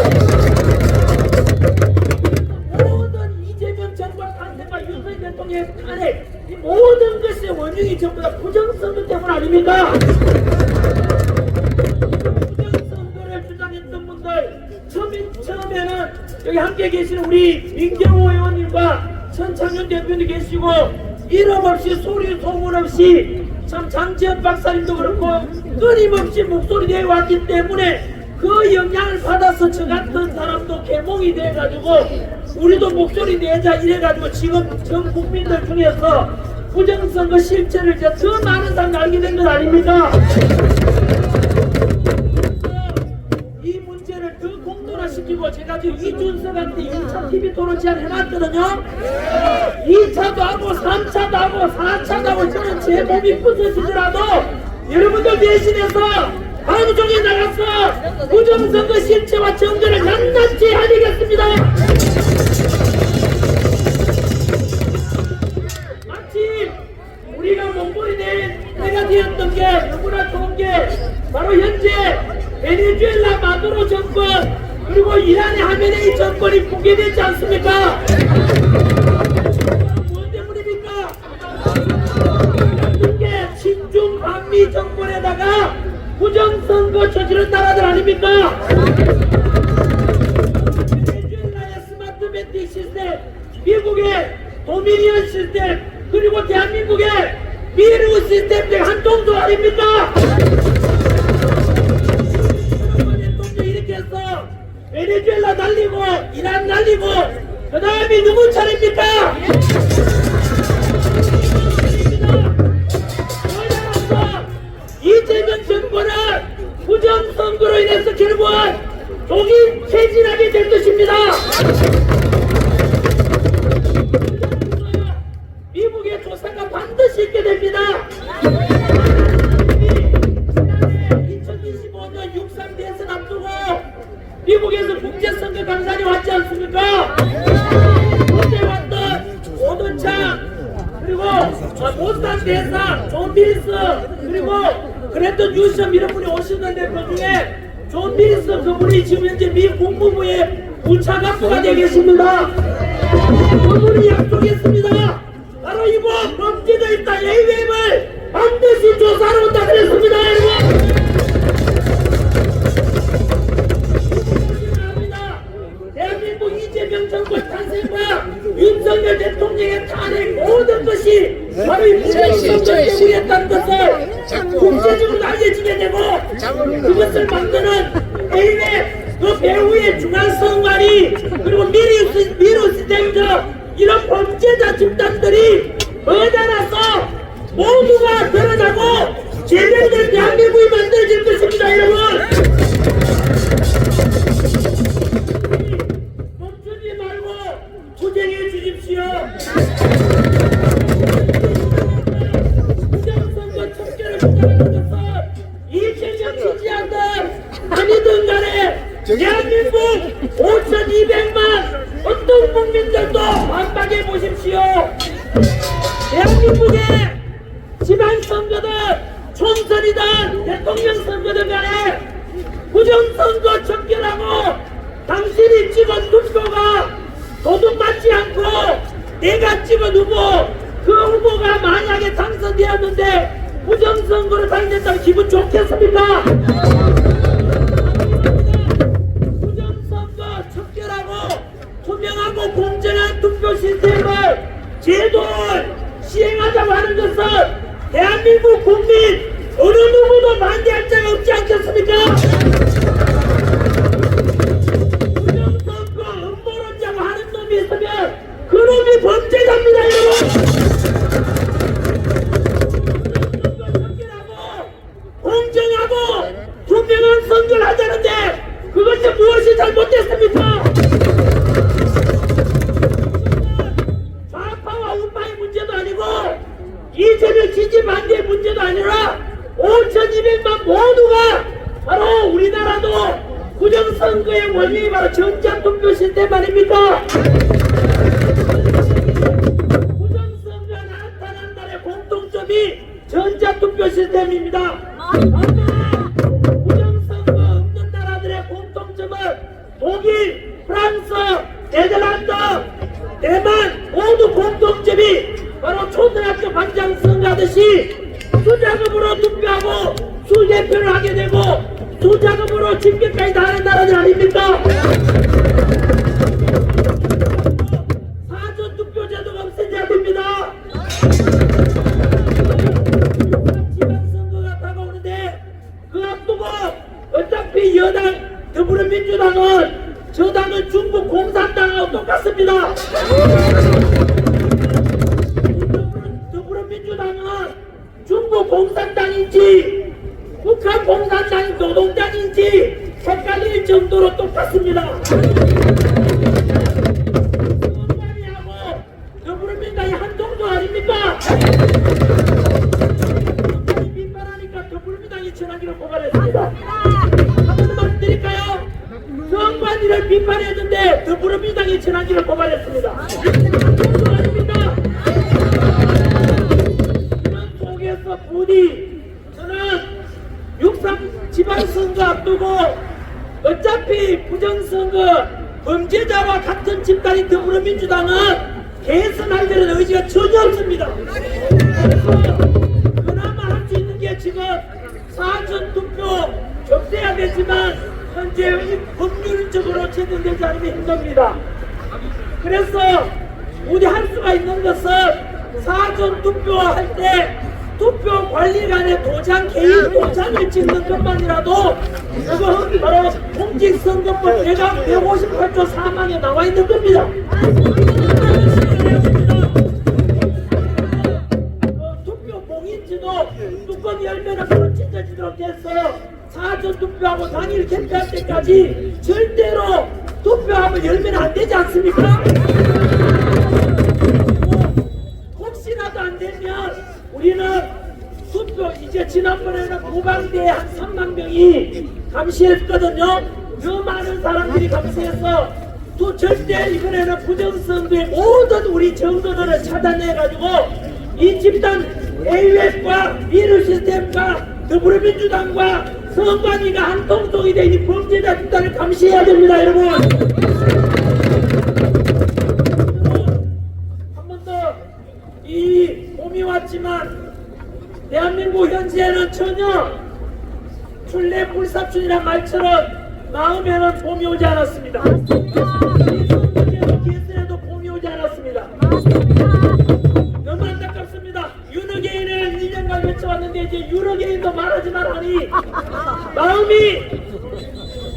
모든 이재명 정권 탄생과 윤석열 대통령의 탄핵, 이 모든 것의 원흉이 전부 다 부정선거 때문 아닙니까? 부정선거를 주장했던 분들, 처음에는 여기 함께 계시는 우리 민경호 의원님과 천창윤 대표님 계시고 이름 없이 소리 소문 없이 참 장지현 박사님도 그렇고 끊임없이 목소리 내왔기 때문에 그 영향을 받아서 저 같은 사람도 개몽이 돼가지고 우리도 목소리 내자 이래가지고 지금 전 국민들 중에서 부정선거 실체를 이제 더 많은 사람이 알게 된 건 아닙니까? 이 문제를 더 공론화시키고 제가 지금 이준석한테 2차 TV 토론 제안 해놨거든요. 2차도 하고 3차도 하고 4차도 하고 저는 제 몸이 부서지더라도 여러분들 대신해서 하루 종일 나가서 부정선거 실체와 정도를 낱낱이 해내겠습니다. 마침 우리가 몸부림 내가 되었던 게 너무나 좋은 게 바로 현재 베네수엘라 마두로 정권 그리고 이란의 하메네이 정권이 붕괴되지 않습니까? 무엇 때문입니까? 같은 게 친중 반미 정권에다가 부정선거 저지른 나라들 아닙니까? 베네수엘라의 스마트 매틱 시스템, 미국의 도미니언 시스템, 그리고 대한민국의 미르 시스템 등 한 동조 아닙니까? 이렇게 해서 베네수엘라 날리고 이란 날리고 그 다음에 누구 차례입니까? 이재명 정권은 부정선거로 인해서 결국은 독일 퇴진하게 될 것입니다. 미국의 조사가 반드시 있게 됩니다. 지난해 2025년 미국에서 국제선거 강산이 왔지 않습니까? 그때 왔던 오던창, 그리고 모스탄 대사, 존 밀스, 그리고 그랬던 뉴섬 이런 분이 오셨는데 그 중에 존 밀스 그분이 지금 현재 미 국무부의 부차관부가 되어 계십니다. 그분이 약속했습니다. 바로 이번 범죄자 있다 AWM을 반드시 조사하러 온다 그랬습니다. 여러분. 대한민국 이재명 정부 탄생과 윤석열 대통령의 탄핵 모든 것이 바로 이 부정선거 때문이었다는 것을 국제적으로 알려지게 되고 그것을 만드는 AWM 그 배후의 중앙선관위 그리고 미르스 댕저 이런 범죄자 집단들이 머다나서 모두가 드러나고 제대로된 대한민국이 만들어질 것입니다. 여러분 멈추지 말고 투쟁해 주십시오. 부정선거 척결을 부탁하는 것은 이재명 지지하든 아니든 간에 대한민국 5,200만 어떤 국민들도 반박해 보십시오. 대한민국의 지방선거든 총선이든 대통령 선거든 간에 부정선거 척결하고 당신이 찍은 투표가 도둑맞지 않고 내가 찍은 후보 그 후보가 만약에 당선되었는데 부정선거로 당선됐다면 기분 좋겠습니까? 부정선거 척결하고 투명하고 공정한 투표 시스템을 제도를 시행하자고 하는 것은 대한민국 국민 어느 누구도 반대할 자가 없지 않겠습니까? 부정선거 음모론자고 하는 놈이 있으면 그 놈이 범죄자입니다. 여러분 부정선거 척결하고 공정하고 투명한 선거를 하자는데 그것이 무엇이 잘못됐습니까? 좌파와 우파의 문제도 아니고 이재명 지지 반대의 문제도 아니라 5,200만 모두가 바로 우리나라도 부정선거의 원인이 바로 전자투표 시스템 아닙니까? 부정선거가 나타난 날의 공통점이 전자투표 시스템입니다. 부정선거 없는 나라들의 공통점은 독일, 프랑스, 네덜란드, 대만 모두 공통점이 바로 초등학교 반장 선거 하듯이 수자금으로 투표하고 수개표를 하게 되고 수자금으로 집계까지 다 하는 나라들 아닙니까? 사전투표 제도가 없애야 됩니다. 지방선거가 다가오는데 그 앞두고 어차피 여당 더불어민주당은 저 당은 중국 공산당하고 똑같습니다. 더불어민주당은 중국 공산당인지 북한 공산당이 노동당인지 헷갈릴 정도로 똑같습니다. 공산당하고 더불어민주당이 한 동조 아닙니까? 비판하니까 더불어민주당이 전화기를 고발했습니다. 한 번만 말씀드릴까요? 선관위를 비판했는데 더불어민주당이 전화기를 고발했습니다. 한 동조 아닙니까? 이런 속에서 부디 저는 6.3 지방선거 앞두고 어차피 부정선거 범죄자와 같은 집단인 더불어민주당은 개선할 그런 의지가 전혀 없습니다. 그래서 그나마 할 수 있는 게 지금 사전투표 접대해야 되지만 현재 법률적으로 제정되지 않으면 힘듭니다. 그래서 우리 할 수가 있는 것은 사전투표할 때 투표 관리관의 도장, 개인 도장을 찍는 것만이라도 그건 바로 공직선거법 제가 158조 4항에 나와 있는 겁니다. 투표 봉인지도 뚜껑 열면은 바로 찢어지도록 해서 사전투표하고 당일 개표할 때까지 절대로 투표하고 열면 안 되지 않습니까? 혹시라도 안 되면 우리는 투표 이제 지난번에는 무방대에 한 3만 명이 감시했거든요. 그 많은 사람들이 감시해서 또 절대 이번에는 부정선거의 모든 우리 정도들을 차단해가지고 이 집단 AUF과 미르시스템과 더불어민주당과 선관위가 한통속이 된 이 범죄자 집단을 감시해야 됩니다, 여러분. 한 번 더 이 봄이 왔지만 대한민국 현재는 전혀 출래 불사춘이란 말처럼 마음에는 봄이 오지 않았습니다. 선거제도 개선에도 봄이 오지 않았습니다. 너무 안타깝습니다. 유너게인을 1년간 외쳐왔는데 이제 유너게인도 말하지만 하니 마음이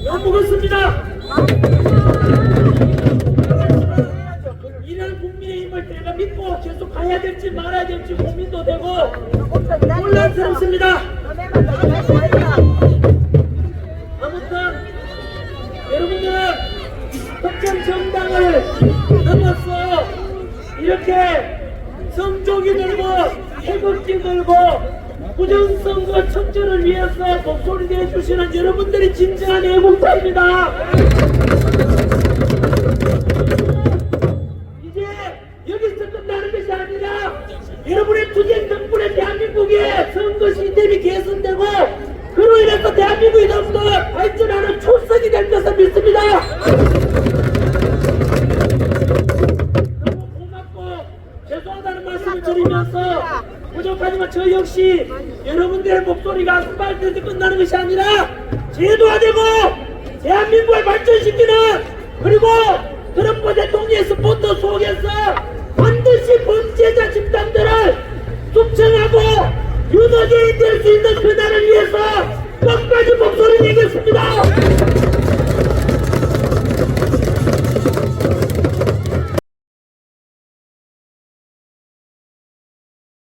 너무 무겁습니다. 이런 국민의힘을 내가 믿고 계속 가야 될지 말아야 될지 고민도 되고 혼란스럽습니다. 아무튼 여러분들은 특정 정당을 넘어서 이렇게 성조기 들고 태극기 들고 부정선거 척전을 위해서 목소리 내주시는 여러분들이 진정한 애국자입니다. 이제 여기서 끝나는 것이 아니라 여러분의 투쟁 덕분에 대한민국의 선거 시스템이 개선되고 그로 인해서 대한민국이 더욱더 발전하는 초석이 될 것을 믿습니다. 너무 고맙고 죄송하다는 말씀을 드리면서 부족하지만 저 역시 여러분들의 목소리가 선발돼서 끝나는 것이 아니라 제도화되고 대한민국을 발전시키는 그리고 트럼프 대통령의 스포터 속에서 반드시 범죄자 집단들을 숙청하고 유너게인 될 수 있는 그날을 위해서 끝까지 목소리 내겠습니다.